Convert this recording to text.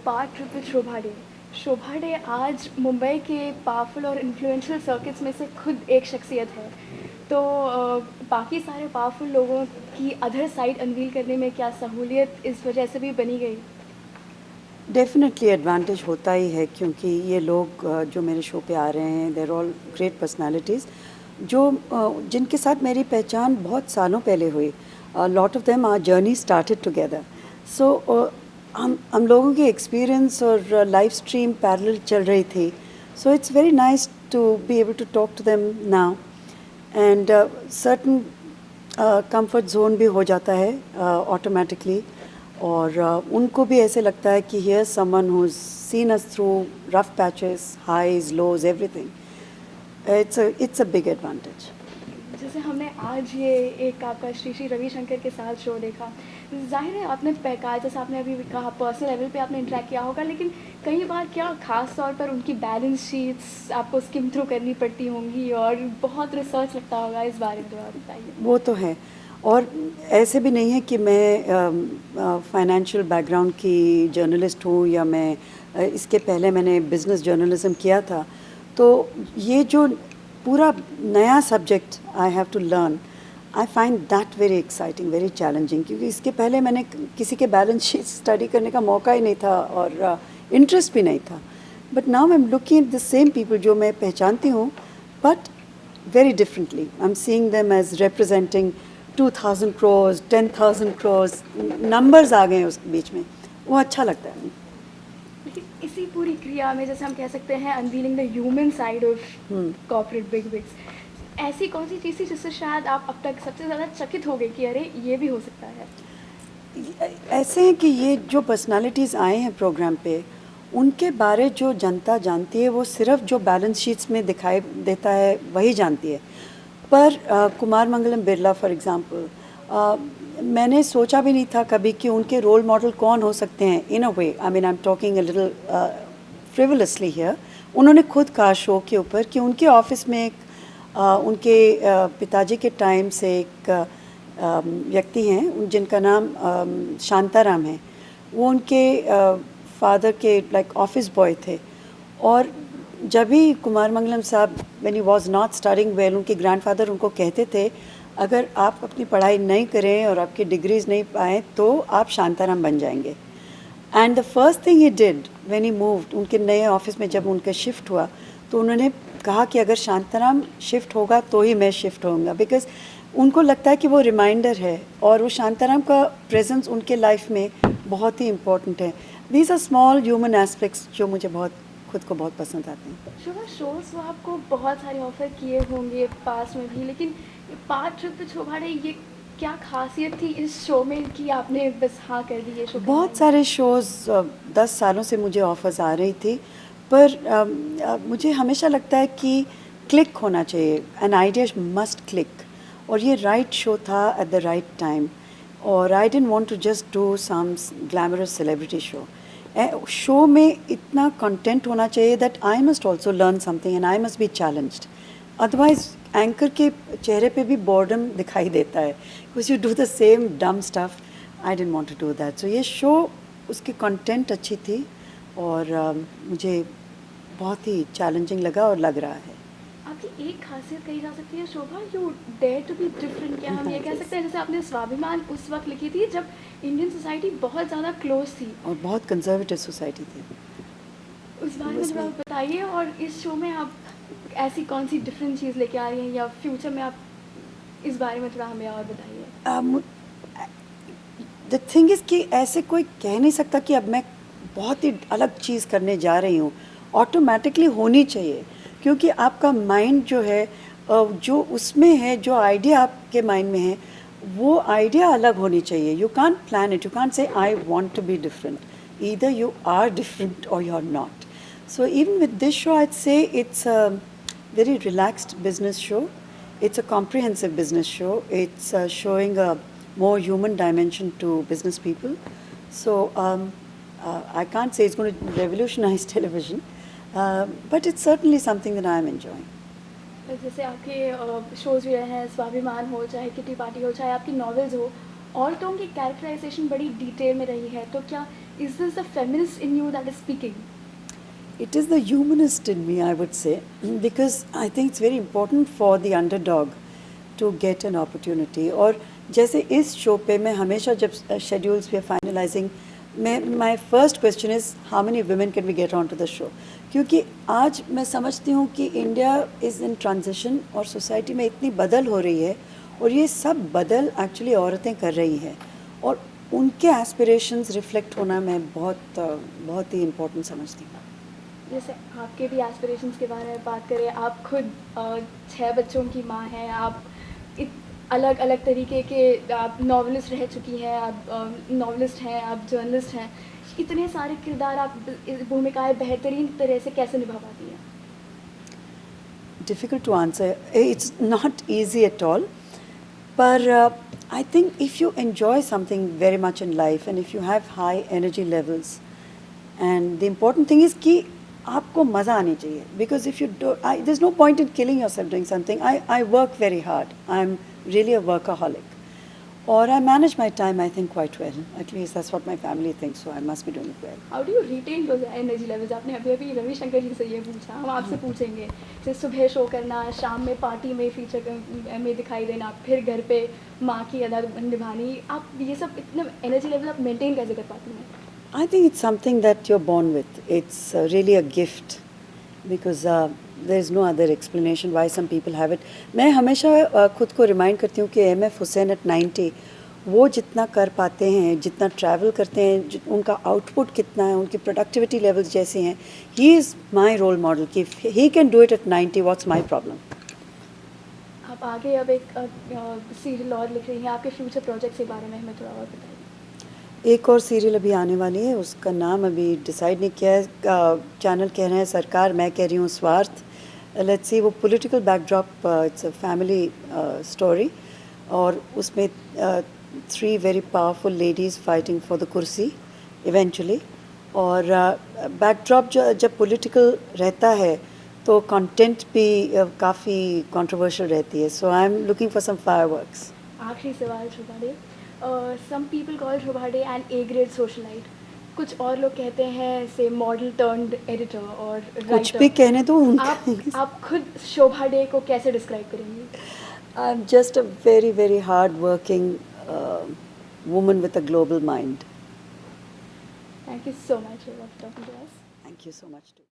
Part trip with Shobha day. Shobha day आज मुंबई के powerful और इन्फ्लुएंशियल सर्किट्स में से खुद एक शख्सियत है। तो बाकी सारे पावरफुल लोगों की अदर साइड अनवील करने में क्या सहूलियत इस वजह से भी बनी गई? डेफ़िनेटली एडवांटेज होता ही है क्योंकि ये लोग जो मेरे शो पे आ रहे हैं, they are all great personalities जो जिनके साथ मेरी पहचान बहुत सालों पहले हुई। Lot of them our journey started together. So हम लोगों की एक्सपीरियंस और लाइव स्ट्रीम पैरेलल चल रही थी। So it's very nice to be able to talk to them now and certain comfort zone भी हो जाता है ऑटोमेटिकली। और उनको भी ऐसे लगता है कि here someone who seen us through rough patches, highs, lows, everything. It's a big advantage. जैसे हमने आज ये एक आपका श्री श्री रविशंकर के साथ शो देखा, ज़ाहिर है आपने कहा, जैसे आपने अभी भी कहा, पर्सनल लेवल पे आपने इंटरेक्ट किया होगा, लेकिन कई बार क्या ख़ास तौर पर उनकी बैलेंस शीट्स आपको स्किम थ्रू करनी पड़ती होंगी और बहुत रिसर्च लगता होगा, इस बारे में थोड़ा बताइए। वो तो है। और ऐसे भी नहीं है कि मैं फाइनेंशियल बैकग्राउंड की जर्नलिस्ट हूँ या मैं इसके पहले मैंने बिज़नेस जर्नलिज्म किया था। तो ये जो पूरा नया subject I have to learn, I find that very exciting, very challenging, क्योंकि इसके पहले मैंने किसी के बैलेंस शीट स्टडी करने का मौका ही नहीं था और इंटरेस्ट भी नहीं था। But now I am looking at the same people जो मैं पहचानती हूँ, but very differently. I'm seeing them as representing 2,000 crores, 10,000 crores, numbers आ गए हैं उस बीच में, वो अच्छा लगता है। लेकिन इसी पूरी क्रिया में, जैसे हम कह सकते हैं, unveiling the human side of corporate big bigs, ऐसी कौन सी चीज़ थी जिससे शायद आप अब तक सबसे ज़्यादा चकित हो गए कि अरे ये भी हो सकता है? ऐसे हैं कि ये जो पर्सनालिटीज़ आए हैं प्रोग्राम पे, उनके बारे जो जनता जानती है वो सिर्फ जो बैलेंस शीट्स में दिखाई देता है वही जानती है। पर कुमार मंगलम बिरला फॉर एग्ज़ाम्पल, मैंने सोचा भी नहीं था कभी कि उनके रोल मॉडल कौन हो सकते हैं। In a way, I mean I am talking a little frivolously here. उन्होंने खुद कहा शो के ऊपर कि उनके ऑफिस में एक उनके पिताजी के टाइम से एक व्यक्ति हैं जिनका नाम शांताराम है। वो उनके फादर के लाइक ऑफिस बॉय थे। और जब भी कुमार मंगलम साहब when he was not studying well, उनके ग्रैंडफादर उनको कहते थे अगर आप अपनी पढ़ाई नहीं करें और आपकी डिग्रीज नहीं पाएँ तो आप शांताराम बन जाएंगे। And the first thing he did when he moved, उनके नए ऑफिस में जब उनका शिफ्ट हुआ तो उन्होंने कहा कि अगर शांताराम शिफ्ट होगा तो ही मैं शिफ्ट होऊंगा, बिकॉज उनको लगता है कि वो रिमाइंडर है और वो शांताराम का प्रेजेंस उनके लाइफ में बहुत ही इम्पोर्टेंट है। These are small human aspects जो मुझे खुद को बहुत पसंद आते हैं। शोभा, शोज़ तो आपको बहुत सारे ऑफ़र किए होंगे पास में भी, लेकिन part trip with Shobha day, ये क्या खासियत थी इस शो में कि आपने बस हाँ कर दी ये शो करने बहुत में? सारे शोज़ 10 सालों से मुझे ऑफ़र्स आ रही थी, पर मुझे हमेशा लगता है कि क्लिक होना चाहिए, एन आइडिया मस्ट क्लिक, और ये राइट शो था एट द राइट टाइम। और I didn't want to just do some glamorous celebrity show. Show में इतना कंटेंट होना चाहिए that I must also learn something and I must be challenged. Otherwise anchor के चेहरे पे भी बॉर्डम दिखाई देता है, because you do the same dumb stuff. I didn't want to do that. So ये शो, उसकी कंटेंट अच्छी थी और मुझे बहुत ही चैलेंजिंग लगा और लग रहा है। आपकी एक खासियत कही जा सकती है Shobha, you dare to be different. क्या हम ये कह सकते हैं, जैसे आपने स्वाभिमान उस वक्त लिखी थी जब इंडियन सोसाइटी बहुत ज़्यादा क्लोज थी, और बहुत कंजर्वेटिव सोसाइटी थी उस बारे में थोड़ा उसमें। बताइए, और इस शो में आप ऐसी कौन सी डिफरेंट चीज़ लेके आ रही हैं, या फ्यूचर में आप इस बारे में थोड़ा हमें और बताइए। द थिंग इज़ कि ऐसे कोई कह नहीं सकता कि अब मैं बहुत ही अलग चीज़ करने जा रही हूँ। ऑटोमेटिकली होनी चाहिए, क्योंकि आपका माइंड जो है जो उसमें है, जो आइडिया आपके माइंड में है वो आइडिया अलग होनी चाहिए। You can't plan it, you can't say I want to be different, either you are different और you are not. So even with this show, I'd say it's a very relaxed business show. It's a comprehensive business show. It's showing a more human dimension to business people. So I can't say it's going to revolutionize television, but it's certainly something that I'm enjoying. जैसे आपके shows भी रहे हैं, स्वाभिमान हो, चाहे kitty party हो, चाहे आपकी नॉवेल्स हो, औरतों की कैरेक्टराइजेशन बड़ी डिटेल में रही है, तो क्या Is this the feminist in you that is speaking? It is the humanist in me, I would say, because I think it's very important for the underdog to get an opportunity. और जैसे इस show पे मैं हमेशा जब schedules पे finalising मैं my first question is how many women can we get on to the show, क्योंकि आज मैं समझती हूँ कि इंडिया इज़ इन ट्रांजिशन और सोसाइटी में इतनी बदल हो रही है और ये सब बदल एक्चुअली औरतें कर रही हैं और उनके एस्पिरेशंस रिफ्लेक्ट होना मैं बहुत ही इम्पोर्टेंट समझती हूँ. जैसे आपके भी एस्पिरेशंस के बारे में बात करें, आप खुद 6 बच्चों की माँ हैं, आप अलग अलग तरीके के आप नॉवलिस्ट रह चुकी हैं, आप नॉवलिस्ट हैं, आप जर्नलिस्ट हैं, इतने सारे किरदार आप भूमिकाएं बेहतरीन तरह से कैसे निभा पाती हैं? Difficult to answer. It's not easy at all. But I think if you enjoy something very much in life and if you have high energy levels, and the important thing is कि आपको मज़ा आनी चाहिए. Because if you do, there's no point in killing yourself doing something. I work very hard. I'm really a workaholic. Or I manage my time, I think, quite well. At least that's what my family thinks, so I must be doing it well. How do you retain those energy levels? आपने अभी अभी रविशंकर जी से ये पूछा, हम आपसे पूछेंगे. जैसे सुबह शो करना, शाम में पार्टी में फीचर में दिखाई देना, फिर घर पे माँ की अदा निभानी, आप ये सब इतने एनर्जी लेवल आप मेंटेन कैसे कर पाती हैं? I think it's something that you're born with. It's really a gift because there is no other explanation why some people have it. मैं हमेशा खुद को रिमाइंड करती हूँ कि एम.एफ. हुसैन एट 90 वो जितना कर पाते हैं, जितना ट्रैवल करते हैं, उनका आउटपुट कितना है, उनकी प्रोडक्टिविटी लेवल्स जैसे हैं, he is my role model कि he can do it at 90, what's my problem. आप आगे अब एक सीरियल और लिख रही हैं, आपके फ्यूचर प्रोजेक्ट्स के बारे में हमें थोड़ा और बताइए. एक और सीरियल अभी आने वाली है, उसका नाम अभी डिसाइड नहीं किया है. चैनल कह रहे हैं सरकार, मैं कह रही हूँ स्वार्थ. Let's see. वो political backdrop, it's a family story और उसमें 3 very powerful ladies fighting for the कुर्सी इवेंचुअली. और बैकड्रॉप जब पॉलिटिकल रहता है तो कंटेंट भी काफ़ी कंट्रोवर्शियल रहती है. So I am looking for some fireworks. आखिरी सवाल Shobha, some people call Shobha De an A grade socialite. कुछ और लोग कहते हैं से मॉडल टर्न्ड एडिटर और कुछ भी कहने दो. आप खुद शोभा डे को कैसे डिस्क्राइब करेंगी? I am just a very very hard working woman with a global mind. Thank you so much for talking to us. Thank you so much too.